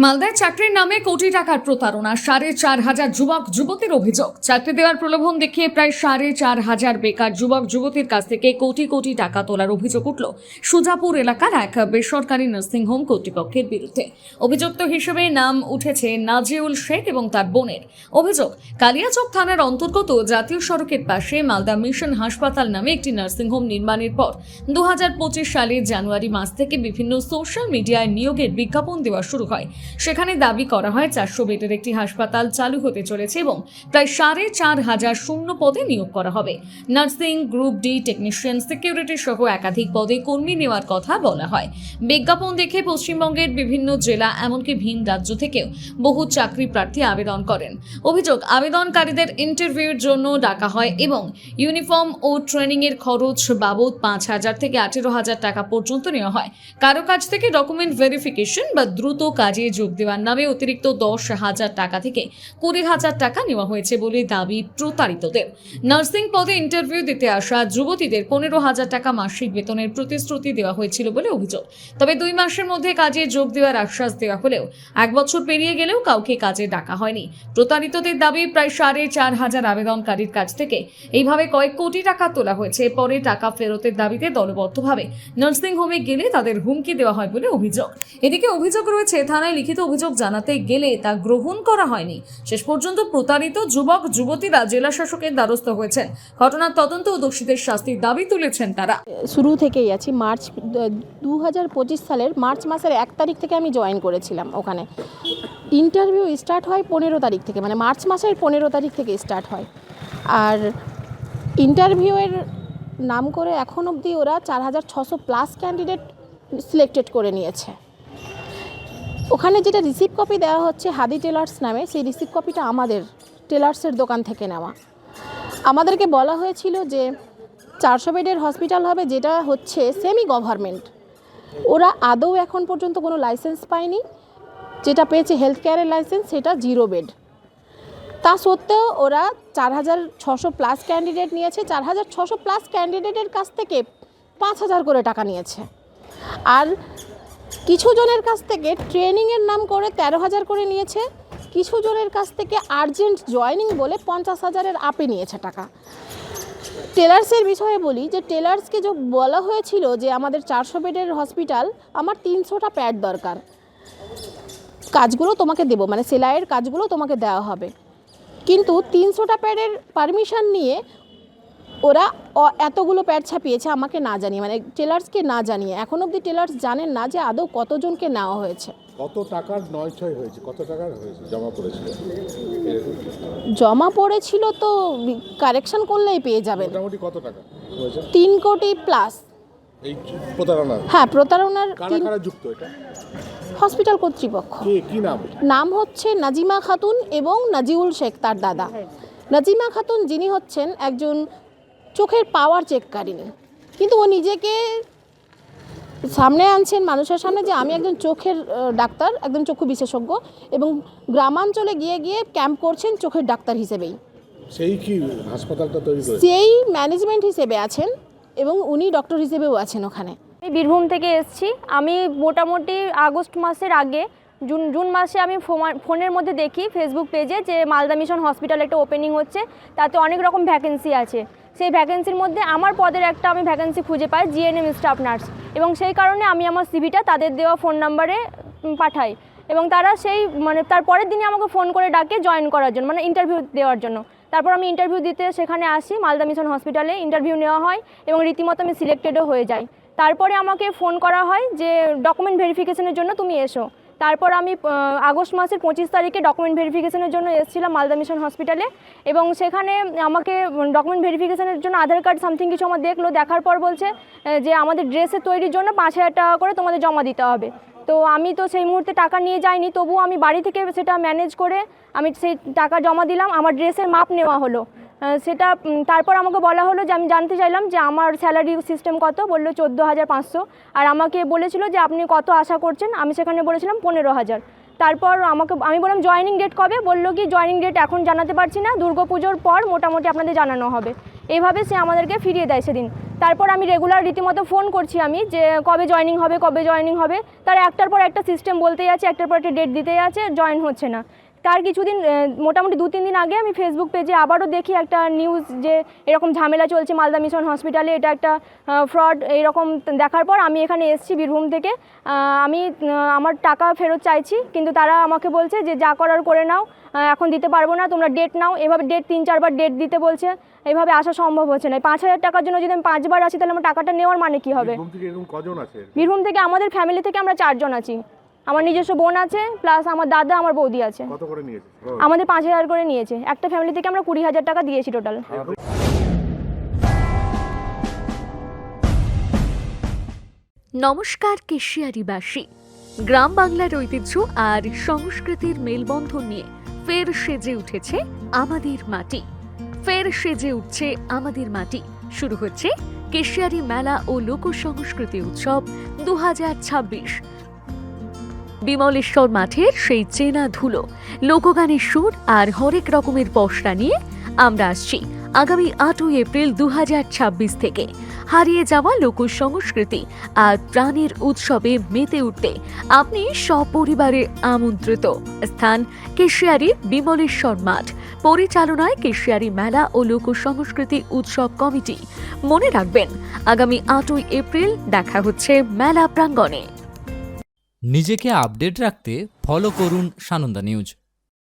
মালদায় চাকরির নামে কোটি টাকার প্রতারণা, 4,500 যুবক যুবতীর অভিযোগ। চাকরি দেওয়ার প্রলোভন দেখিয়ে প্রায় 4,500 বেকার যুবক যুবতীর কাছ থেকে কোটি কোটি টাকা তোলার অভিযোগ উঠল সুজাপুর এলাকার এক বেসরকারি নার্সিংহোম কর্তৃপক্ষের বিরুদ্ধে। অভিযুক্ত হিসেবে নাম উঠেছে নাজিউল শেখ এবং তার বোনের। অভিযোগ, কালিয়াচক থানার অন্তর্গত জাতীয় সড়কের পাশে মালদা মিশন হাসপাতাল নামে একটি নার্সিংহোম নির্মাণের পর 2025 সালের জানুয়ারি মাস থেকে বিভিন্ন সোশ্যাল মিডিয়ায় নিয়োগের বিজ্ঞাপন দেওয়া শুরু হয়। সেখানে দাবি করা হয় 400 বেডের একটি হাসপাতাল চালু হতে চলেছে এবং প্রায় 4,500 শূন্য পদে নিয়োগ করা হবে। Nursing, group D technician, security সহ একাধিক পদে কর্মী নেওয়ার কথা বলা হয়। বিজ্ঞাপন দেখে পশ্চিমবঙ্গের বিভিন্ন জেলা এমনকি ভিন রাজ্য থেকেও বহু চাকরি প্রার্থী আবেদন করেন। অভিযোগ, আবেদনকারীদের ইন্টারভিউর জন্য ডাকা হয় এবং ইউনিফর্ম ও ট্রেনিং এর খরচ বাবদ 5,000 থেকে 18,000 টাকা পর্যন্ত নেওয়া হয়। কারো কাছ থেকে ডকুমেন্ট ভেরিফিকেশন বা দ্রুত কাজে যোগ দেওয়ার নামে অতিরিক্ত 10,000 টাকা থেকে 20,000 টাকা নেওয়া হয়েছে বলে দাবি প্রতারিতদের। নার্সিং পদে ইন্টারভিউ দিতে আসা যুবতীদের 15,000 টাকা মাসিক বেতনের প্রতিশ্রুতি দেওয়া হয়েছিল বলে অভিযোগ। তবে 2 মাসের মধ্যে কাজে যোগ দেওয়ার আশ্বাস দেওয়া হলেও 1 বছর পেরিয়ে গেলেও কাউকে কাজে ডাকা হয়নি। প্রতারিতদের দাবি, প্রায় 4,500 আবেদনকারীর কাছ থেকে এইভাবে কয়েক কোটি টাকা তোলা হয়েছে। পরে টাকা ফেরতের দাবিতে দলবদ্ধভাবে নার্সিং হোমে গেলে তাদের হুমকি দেওয়া হয় বলে অভিযোগ। এদিকে অভিযোগ রয়েছে, থানায় লিখিত অভিযোগ জানাতে গেলে তা গ্রহণ করা হয়নি। শেষ পর্যন্ত প্রতারিত যুবক যুবতীরা জেলা শাসকের দ্বারস্থ হয়েছেন। ঘটনার তদন্ত ও দোষীদের শাস্তির দাবি তুলেছেন তারা। শুরু থেকেই আছি। 2025 সালের মার্চ মাসের 1 তারিখ থেকে আমি জয়েন করেছিলাম ওখানে। ইন্টারভিউ স্টার্ট হয় 15 তারিখ থেকে, মানে মার্চ মাসের 15 তারিখ থেকে স্টার্ট হয়। আর ইন্টারভিউয়ের নাম করে এখন অবধি ওরা 4,600 প্লাস ক্যান্ডিডেট সিলেক্টেড করে নিয়েছে। ওখানে যেটা রিসিভ কপি দেওয়া হচ্ছে হাদি টেলার্স নামে, সেই রিসিভ কপিটা আমাদের টেলার্সের দোকান থেকে নেওয়া। আমাদেরকে বলা হয়েছিল যে 400 বেডের হসপিটাল হবে, যেটা হচ্ছে সেমি গভর্নমেন্ট। ওরা আদৌ এখন পর্যন্ত কোনো লাইসেন্স পায়নি। যেটা পেয়েছে হেলথ কেয়ারের লাইসেন্স, সেটা 0 বেড। তা সত্ত্বেও ওরা 4,600 প্লাস ক্যান্ডিডেট নিয়েছে। 4,600 প্লাস ক্যান্ডিডেটের কাছ থেকে 5,000 করে টাকা নিয়েছে। আর কিছু জনের কাছ থেকে ট্রেনিংয়ের নাম করে 13,000 করে নিয়েছে। কিছু জনের কাছ থেকে আর্জেন্ট জয়েনিং বলে 50,000-এর আপে নিয়েছে টাকা। টেলার্সের বিষয়ে বলি যে টেলার্সকে যে বলা হয়েছিল যে আমাদের 400 বেডের হসপিটাল, আমার 300টা প্যাড দরকার, কাজগুলো তোমাকে দেবো, মানে সেলাইয়ের কাজগুলো তোমাকে দেওয়া হবে। কিন্তু 300টা প্যাডের পারমিশন নিয়ে ওরা এতগুলো প্যাড ছাপিয়েছে আমাকে না জানিয়ে, মানে টেলার্সকে না জানিয়ে। এখন অবধি টেলার্স জানেন না যে আদৌ কতজনকে নেওয়া হয়েছে। কত টাকার নয়ছয় হয়েছে, কত টাকার হয়েছে জমা পড়েছিল? জমা পড়েছিল তো কারেকশন করলেই পেয়ে যাবেন। মোটামুটি কত টাকা হয়েছে? 3 কোটি প্লাস। এই প্রতারণা? হ্যাঁ, প্রতারণার। কারা কারা যুক্ত এটা? হসপিটাল কর্তৃপক্ষ। কি নাম? নাম হচ্ছে নাজিমা খাতুন এবং নাজিউল শেখ তার দাদা। নাজিমা খাতুন যিনি হচ্ছেন একজন চোখের পাওয়ার চেককারিনী, কিন্তু ও নিজেকে সামনে আনছেন মানুষের সামনে যে আমি একজন চোখের ডাক্তার, একজন চক্ষু বিশেষজ্ঞ, এবং গ্রামাঞ্চলে গিয়ে গিয়ে ক্যাম্প করছেন চোখের ডাক্তার হিসেবেই। সেই কি হাসপাতালটা তৈরি করেছে? সেই ম্যানেজমেন্ট হিসেবে আছেন এবং উনি ডক্টর হিসেবেও আছেন ওখানে। আমি বীরভূম থেকে এসেছি। আমি মোটামুটি আগস্ট মাসের আগে জুন মাসে আমি ফোনের মধ্যে দেখি ফেসবুক পেজে যে মালদা মিশন হসপিটাল একটা ওপেনিং হচ্ছে, তাতে অনেক রকম ভ্যাকেন্সি আছে। সেই ভ্যাকেন্সির মধ্যে আমার পদের একটা আমি ভ্যাকেন্সি খুঁজে পাই, জিএনএম স্টাফ নার্স, এবং সেই কারণে আমি আমার সিভিটা তাদের দেওয়া ফোন নাম্বারে পাঠাই এবং তারা তার পরের দিনই আমাকে ফোন করে ডাকে জয়েন করার জন্য, মানে ইন্টারভিউ দেওয়ার জন্য। তারপর আমি ইন্টারভিউ দিতে সেখানে আসি, মালদা মিশন হসপিটালে ইন্টারভিউ নেওয়া হয় এবং রীতিমতো আমি সিলেক্টেডও হয়ে যাই। তারপরে আমাকে ফোন করা হয় যে ডকুমেন্ট ভেরিফিকেশনের জন্য তুমি এসো। তারপর আমি আগস্ট মাসের 25 তারিখে ডকুমেন্ট ভেরিফিকেশনের জন্য এসেছিলাম মালদা মিশন হসপিটালে, এবং সেখানে আমাকে ডকুমেন্ট ভেরিফিকেশনের জন্য আধার কার্ড সামথিং কিছু আমার দেখলো। দেখার পর বলছে যে আমাদের ড্রেসের তৈরির জন্য 5,000 টাকা করে তোমাদের জমা দিতে হবে। তো আমি তো সেই মুহূর্তে টাকা নিয়ে যাইনি, তবুও আমি বাড়ি থেকে সেটা ম্যানেজ করে আমি সেই টাকা জমা দিলাম। আমার ড্রেসের মাপ নেওয়া হলো সেটা। তারপর আমাকে বলা হলো যে আমি জানতে চাইলাম যে আমার স্যালারি সিস্টেম কত, বললো 14,500। আর আমাকে বলেছিল যে আপনি কত আশা করছেন, আমি সেখানে বলেছিলাম 15,000। তারপর আমি বললাম জয়েনিং ডেট কবে, বললো কি জয়েনিং ডেট এখন জানাতে পারছি না, দুর্গাপুজোর পর মোটামুটি আপনাদের জানানো হবে। এইভাবে সে আমাদেরকে ফিরিয়ে দেয় সেদিন। তারপর আমি রেগুলার রীতিমতো ফোন করছি আমি যে কবে জয়েনিং হবে তারা একটার পর একটা সিস্টেম বলতেই আছে, একটার পর একটা ডেট দিতেই আছে, জয়েন হচ্ছে না। তার কিছুদিন মোটামুটি 2-3 দিন আগে আমি ফেসবুক পেজে আবারও দেখি একটা নিউজ যে এরকম ঝামেলা চলছে মালদা মিশন হসপিটালে, এটা একটা ফ্রড, এইরকম দেখার পর আমি এখানে এসেছি বীরভূম থেকে। আমি আমার টাকা ফেরত চাইছি, কিন্তু তারা আমাকে বলছে যে যা করার করে নাও, এখন দিতে পারবো না, তোমরা ডেট নাও। এভাবে ডেট 3-4 বার ডেট দিতে বলছে, এইভাবে আসা সম্ভব হচ্ছে না। 5,000 টাকার জন্য যদি আমি 5 বার আসি তাহলে আমার টাকাটা নেওয়ার মানে কি হবে? বীরভূম থেকে এরকম কজন আছে? বীরভূম থেকে আমাদের ফ্যামিলি থেকে আমরা 4 জন আছি। আমার নিজস্ব বোন আছে, প্লাস আমার দাদা, আমার বৌদি আছে। কত করে নিয়েছে? আমাদের 5,000 করে নিয়েছে। একটা ফ্যামিলি থেকে আমরা 20,000 টাকা দিয়েছি টোটাল। নমস্কার কেশিয়ারিবাসী, গ্রাম বাংলার ঐতিহ্য আর সংস্কৃতির মেলবন্ধন নিয়ে ফের সেজে উঠেছে আমাদের মাটি। ফের সেজে উঠছে আমাদের মাটি। শুরু হচ্ছে কেশিয়ারি মেলা ও লোক সংস্কৃতি উৎসব 2026। বিমলেশ্বর মাঠের সেই চেনা ধুলো, লোকগানের সুর আর হরেক রকমের পসরা নিয়ে আমরা আসছি আগামী 8ই এপ্রিল 2026 থেকে। হারিয়ে যাওয়া লোক সংস্কৃতি আর প্রাণের উৎসবে মেতে উঠতে আপনি সপরিবারে আমন্ত্রিত। স্থান কেশিয়ারি বিমলেশ্বর মাঠ, পরিচালনায় কেশিয়ারি মেলা ও লোক সংস্কৃতি উৎসব কমিটি। মনে রাখবেন, আগামী 8ই এপ্রিল দেখা হচ্ছে মেলা প্রাঙ্গণে। নিজেকে আপডেট রাখতে ফলো করুন সানন্দা নিউজ।